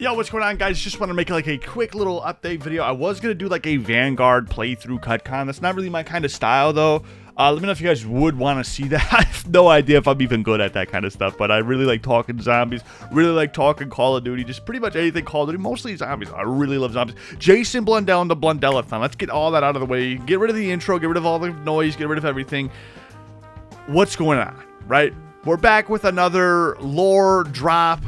Yo, what's going on, guys? Just want to make like a quick little update video. I was going to do like a Vanguard playthrough cutcon. That's not really my kind of style, though. Let me know if you guys would want to see that. I have no idea if I'm even good at that kind of stuff, but I really like talking zombies, really like talking Call of Duty, just pretty much anything Call of Duty, mostly zombies. I really love zombies. Jason Blundell and the Blundellathon. Let's get all that out of the way. Get rid of the intro, get rid of all the noise, get rid of everything. What's going on, right? We're back with another lore drop,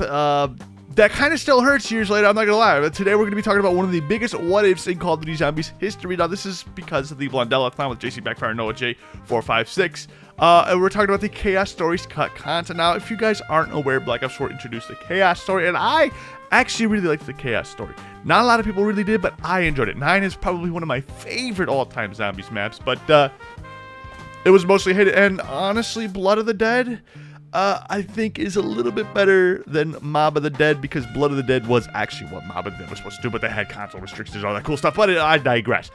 that kind of still hurts years later, I'm not gonna lie. But today we're gonna be talking about one of the biggest what-ifs in Call of Duty Zombies history. Now, this is because of the Blundellathon with JC Backfire, Noah J456. And we're talking about the Chaos Stories cut content. Now, if you guys aren't aware, Black Ops 4 introduced the Chaos Story, and I actually really liked the Chaos Story. Not a lot of people really did, but I enjoyed it. 9 is probably one of my favorite all-time Zombies maps, but it was mostly hated. And honestly, Blood of the Dead, I think is a little bit better than Mob of the Dead, because Blood of the Dead was actually what Mob of the Dead was supposed to do, but they had console restrictions and all that cool stuff. But I digress.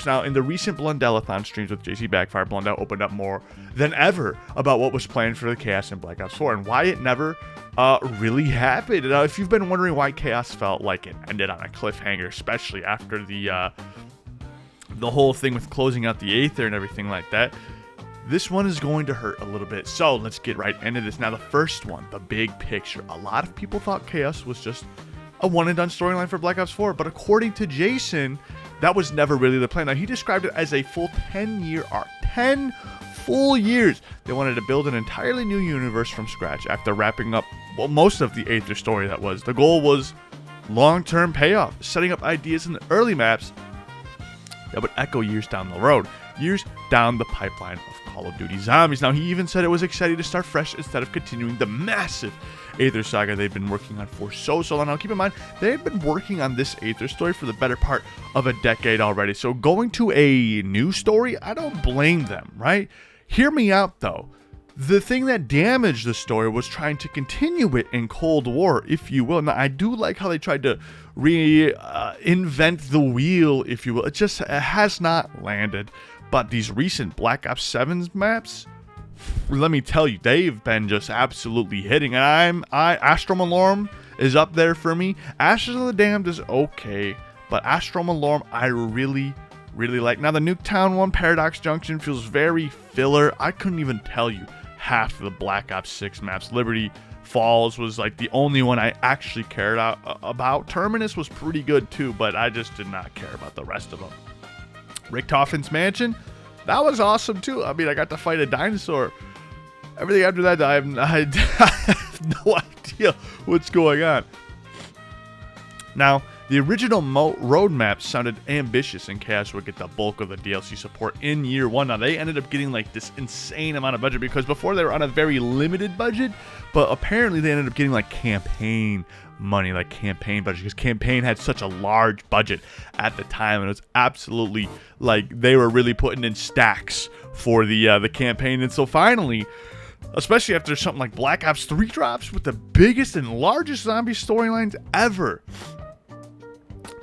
Now, in the recent Blundellathon streams with JC Backfire, Blundell opened up more than ever about what was planned for the Chaos in Black Ops 4 and why it never really happened. Now, if you've been wondering why Chaos felt like it ended on a cliffhanger, especially after the whole thing with closing out the Aether and everything like that, this one is going to hurt a little bit. So let's get right into this. Now, the first one, the big picture. A lot of people thought Chaos was just a one and done storyline for Black Ops 4, but according to Jason, that was never really the plan. Now, he described it as a full 10-year arc. 10 full years. They wanted to build an entirely new universe from scratch after wrapping up, well, most of the Aether story that was. The goal was long-term payoff, setting up ideas in the early maps that would echo years down the road, years down the pipeline of Call of Duty Zombies. Now, he even said it was exciting to start fresh instead of continuing the massive Aether saga they've been working on for so long. Now, keep in mind, they've been working on this Aether story for the better part of a decade already. So going to a new story, I don't blame them, right? Hear me out, though. The thing that damaged the story was trying to continue it in Cold War, if you will. Now, I do like how they tried to reinvent the wheel, if you will. It has not landed. But these recent Black Ops 7's maps, let me tell you, they've been just absolutely hitting. And Astro Malorm is up there for me. Ashes of the Damned is okay, but Astro Malorm I really like. Now, the Nuketown one, Paradox Junction, feels very filler. I couldn't even tell you half of the Black Ops 6 maps. Liberty Falls was like the only one I actually cared about. Terminus was pretty good too, but I just did not care about the rest of them. Richtofen's Mansion, that was awesome too. I mean, I got to fight a dinosaur. Everything after that, I have no idea what's going on. Now, the original roadmap sounded ambitious, and Chaos would get the bulk of the DLC support in year one. Now, they ended up getting like this insane amount of budget, because before they were on a very limited budget, but apparently they ended up getting like campaign money, like campaign budget, because campaign had such a large budget at the time, and it was absolutely like they were really putting in stacks for the campaign. And so finally, especially after something like Black Ops 3 drops with the biggest and largest zombie storylines ever,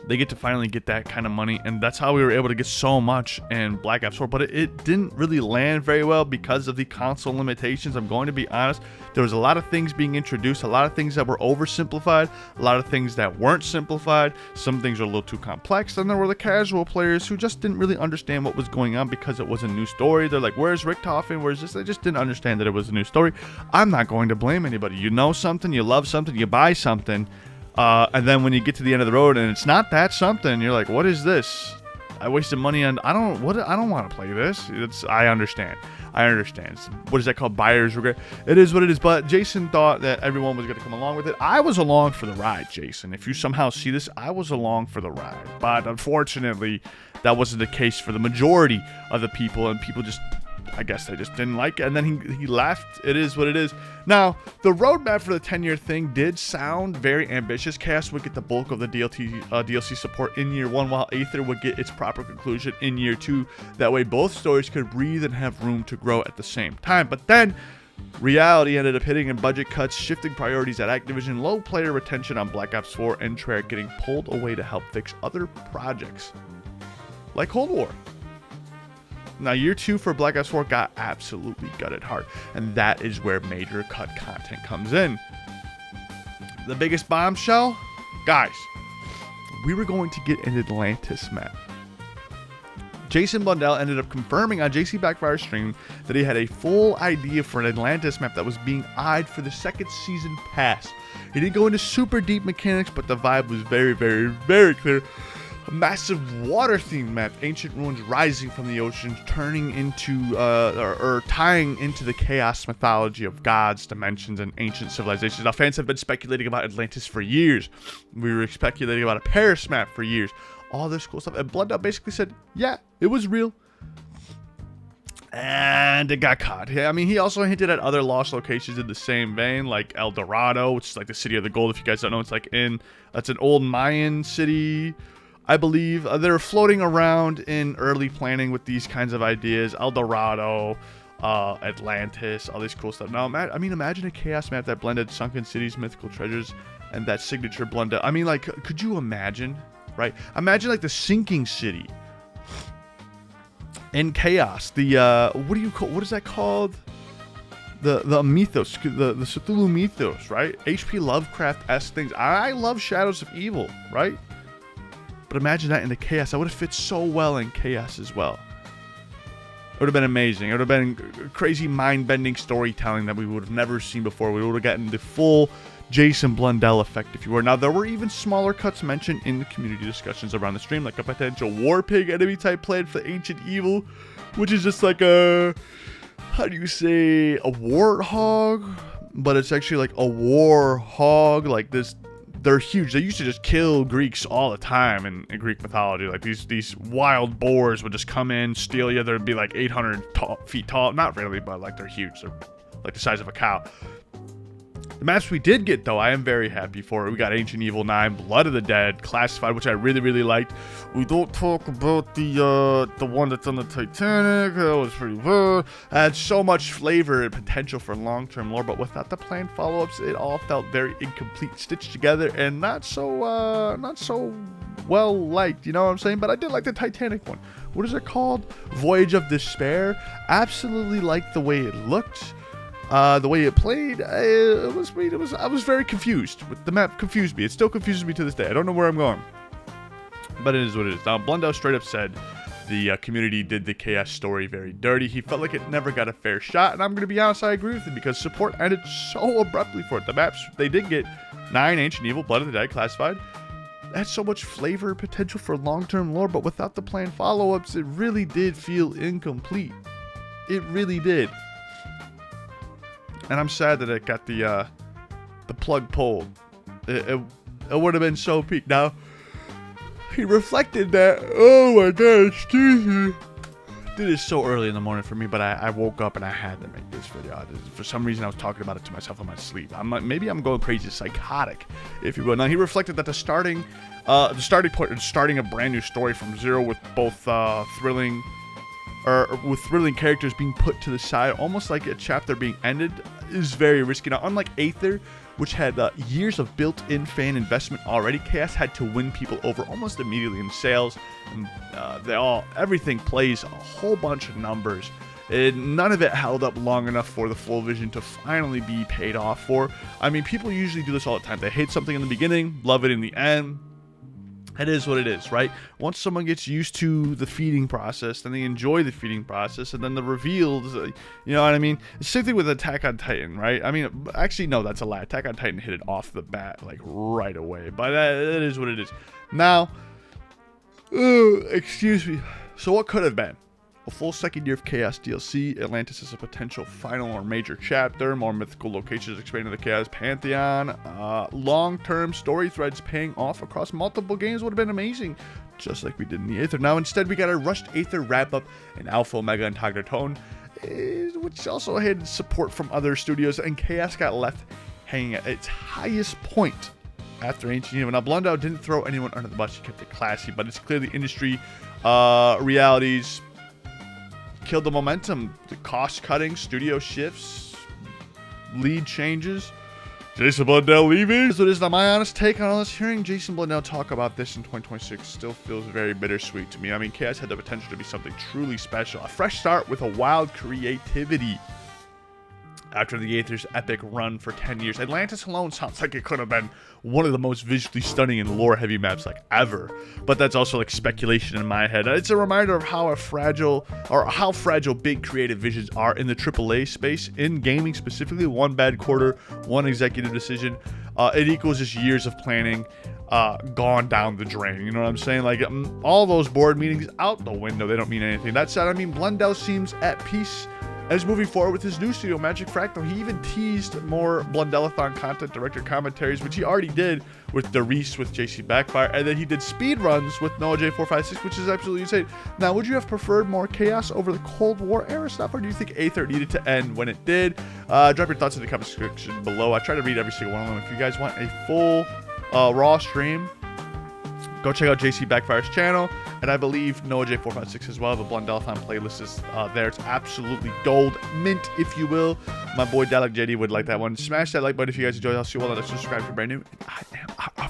they get to finally get that kind of money, and that's how we were able to get so much in Black Ops 4. But it didn't really land very well because of the console limitations. I'm going to be honest. There was a lot of things being introduced, a lot of things that were oversimplified, a lot of things that weren't simplified. Some things are a little too complex. Then there were the casual players who just didn't really understand what was going on because it was a new story. They're like, where's Richthofen? Where's this? They just didn't understand that it was a new story. I'm not going to blame anybody. You know something, you love something, you buy something. And then when you get to the end of the road and it's not that something, you're like, what is this? I wasted money on, I don't want to play this. I understand. What is that called? Buyer's regret. It is what it is. But Jason thought that everyone was going to come along with it. I was along for the ride, Jason. If you somehow see this, I was along for the ride. But unfortunately, that wasn't the case for the majority of the people, and people just, I guess they just didn't like it, and then he left. It is what it is. Now, the roadmap for the 10-year thing did sound very ambitious. Chaos would get the bulk of the DLC support in year one, while Aether would get its proper conclusion in year two. That way, both stories could breathe and have room to grow at the same time. But then, reality ended up hitting, in budget cuts, shifting priorities at Activision, low player retention on Black Ops 4, and Treyarch getting pulled away to help fix other projects, like Cold War. Now, year two for Black Ops 4 got absolutely gutted hard, and that is where major cut content comes in. The biggest bombshell? Guys, we were going to get an Atlantis map. Jason Blundell ended up confirming on JC Backfire's stream that he had a full idea for an Atlantis map that was being eyed for the second season pass. He didn't go into super deep mechanics, but the vibe was very, very, very clear. A massive water-themed map, ancient ruins rising from the ocean, turning into, or tying into the chaos mythology of gods, dimensions, and ancient civilizations. Now, fans have been speculating about Atlantis for years. We were speculating about a Paris map for years. All this cool stuff. And Blundell basically said, yeah, it was real. And it got caught. Yeah, I mean, he also hinted at other lost locations in the same vein, like El Dorado, which is like the city of the gold. If you guys don't know, it's like that's an old Mayan city, I believe. They're floating around in early planning with these kinds of ideas. El Dorado, Atlantis, all this cool stuff. Now, I mean, imagine a chaos map that blended sunken cities, mythical treasures, and that signature Blundell. I mean, like, could you imagine? Right? Imagine like the sinking city in chaos. The what is that called? The mythos, the Cthulhu mythos, right? H.P. Lovecraft-esque things. I love Shadows of Evil, right? But imagine that in the chaos. That would have fit so well in chaos as well. It would have been amazing. It would have been crazy mind-bending storytelling that we would have never seen before. We would have gotten the full Jason Blundell effect, if you were. Now, there were even smaller cuts mentioned in the community discussions around the stream, like a potential war pig enemy type plan for Ancient Evil, which is just like a, how do you say, a warthog, but it's actually like a war hog. Like this, they're huge. They used to just kill Greeks all the time in Greek mythology. Like these wild boars would just come in, steal you. They'd be like 800 feet tall. Not really, but like they're huge. They're like the size of a cow. The maps we did get, though, I am very happy for. We got Ancient Evil 9, Blood of the Dead, Classified, which I really, really liked. We don't talk about the one that's on the Titanic. That was pretty good. Had so much flavor and potential for long-term lore, but without the planned follow-ups, it all felt very incomplete, stitched together, and not so well liked. You know what I'm saying? But I did like the Titanic one. What is it called? Voyage of Despair. Absolutely liked the way it looked. The way it played, it was sweet. I was very confused. The map confused me. It still confuses me to this day. I don't know where I'm going. But it is what it is. Now, Blundell straight up said the community did the chaos story very dirty. He felt like it never got a fair shot. And I'm going to be honest, I agree with him, because support ended so abruptly for it. The maps, they did get 9, Ancient Evil, Blood of the Dead, Classified. It had so much flavor and potential for long-term lore, but without the planned follow-ups, it really did feel incomplete. It really did. And I'm sad that it got the plug pulled. It would have been so peak. Now, he reflected that, oh my god, excuse me. It is so early in the morning for me, but I woke up and I had to make this video. For some reason, I was talking about it to myself in my sleep. Maybe I'm going crazy, psychotic, if you will. Now, he reflected that the starting point is starting a brand new story from zero with both thrilling characters being put to the side, almost like a chapter being ended, is very risky. Now, unlike Aether, which had years of built-in fan investment already, Chaos had to win people over almost immediately in sales. And, everything plays a whole bunch of numbers. None of it held up long enough for the full vision to finally be paid off for. I mean, people usually do this all the time. They hate something in the beginning, love it in the end. It is what it is, right? Once someone gets used to the feeding process, then they enjoy the feeding process, and then the reveals, you know what I mean? It's the same thing with Attack on Titan, right? I mean, actually, no, that's a lie. Attack on Titan hit it off the bat, like, right away. But it is what it is. Now, excuse me. So what could have been? A full second year of Chaos DLC, Atlantis is a potential final or major chapter, more mythical locations expanding the Chaos Pantheon, long-term story threads paying off across multiple games would have been amazing, just like we did in the Aether. Now instead we got a rushed Aether wrap-up in Alpha, Omega, and Togratone, which also had support from other studios, and Chaos got left hanging at its highest point after Ancient Evil. Now Blundell didn't throw anyone under the bus, he kept it classy, but it's clear the industry realities killed the momentum. The cost cutting, studio shifts, lead changes. Jason Blundell leaving. So this is not my honest take on all this. Hearing Jason Blundell talk about this in 2026 still feels very bittersweet to me. I mean, Chaos had the potential to be something truly special. A fresh start with a wild creativity. after the Aether's epic run for 10 years. Atlantis alone sounds like it could have been one of the most visually stunning and lore-heavy maps like ever, but that's also like speculation in my head. It's a reminder of how fragile big creative visions are in the AAA space, in gaming specifically. One bad quarter, one executive decision, it equals just years of planning gone down the drain. You know what I'm saying? Like, all those board meetings out the window. They don't mean anything. That said, I mean, Blundell seems at peace as moving forward with his new studio, Magic Fractal. He even teased more Blundellathon content, director commentaries, which he already did with Darice with JC Backfire, and then he did speed runs with Noah J456, which is absolutely insane. Now, would you have preferred more chaos over the Cold War era stuff, or do you think Aether needed to end when it did? Drop your thoughts in the comment section below. I try to read every single one of them. If you guys want a full raw stream, go check out JC Backfire's channel, and I believe Noah J456 as well. The Blundellathon playlist is there. It's absolutely gold mint, if you will. My boy Dalek JD would like that one. Smash that like button if you guys enjoyed. I'll see you all later. Subscribe if you're brand new. I am out.